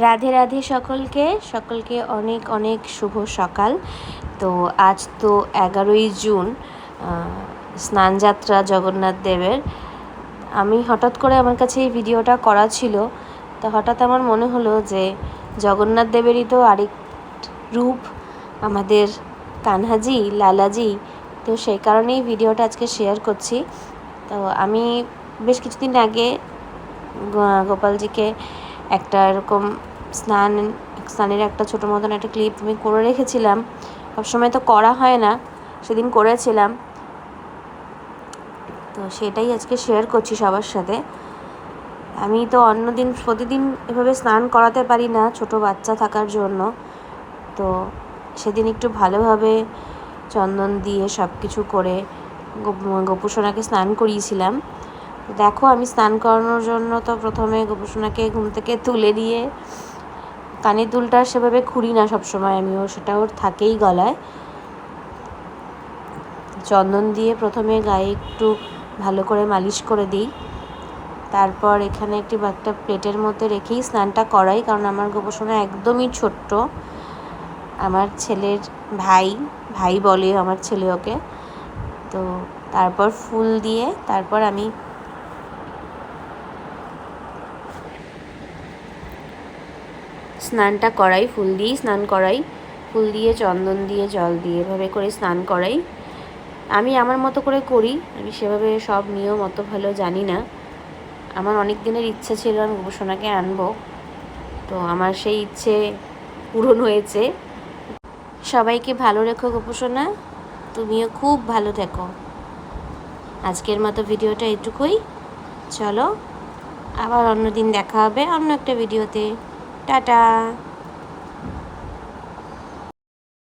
রাধে রাধে সকলকে অনেক অনেক শুভ সকাল। তো আজ তো 11ই জুন, স্নানযাত্রা জগন্নাথ দেবের। আমি হঠাৎ করে আমার কাছে এই ভিডিওটা করা ছিল, তো হঠাৎ আমার মনে হলো যে জগন্নাথ দেবেরই তো আরেক রূপ আমাদের কানহাজি, লালাজি। তো সেই কারণেই ভিডিওটা আজকে শেয়ার করছি। তো আমি বেশ কিছুদিন আগে গোপালজিকে একটা এরকম স্নানের একটা ছোটো মতন একটা ক্লিপ আমি করে রেখেছিলাম। সবসময় তো করা হয় না, সেদিন করেছিলাম, তো সেটাই আজকে শেয়ার করছি সবার সাথে। আমি তো অন্যদিন প্রতিদিন এভাবে স্নান করাতে পারি না ছোট বাচ্চা থাকার জন্য, তো সেদিন একটু ভালোভাবে চন্দন দিয়ে সব কিছু করে গোপুসোনাকে স্নান করিয়েছিলাম। দেখো, আমি স্নান করানোর জন্য তো প্রথমে গোপুসোনাকে ঘুম থেকে তুলে দিয়ে, কানের দুলটা সেভাবে খুঁড়ি না সবসময় আমিও, সেটা ওর থাকেই গলায়। চন্দন দিয়ে প্রথমে গায়ে একটু ভালো করে মালিশ করে দিই, তারপর এখানে একটা প্লেটের মধ্যে রেখেই স্নানটা করাই, কারণ আমার গোপুসোনা একদমই ছোট্ট। আমার ছেলের ভাই বলে আমার ছেলে ওকে। তো তারপর ফুল দিয়ে তারপর আমি স্নানটা করাই, ফুল দিয়েই স্নান করাই, ফুল দিয়ে চন্দন দিয়ে জল দিয়ে এভাবে করে স্নান করাই। আমি আমার মতো করে করি, আমি সেভাবে সব নিয়ম অত ভালো জানি না। আমার অনেক দিনের ইচ্ছে ছিল আমি গোপুসোনাকে আনবো, তো আমার সেই ইচ্ছে পূরণ হয়েছে। সবাইকে ভালো রেখো গোপুসোনা, তুমিও খুব ভালো থেকো। আজকের মতো ভিডিওটা এটুকুই। চলো, আবার অন্য দিন দেখা হবে অন্য একটা ভিডিওতে। টাটা।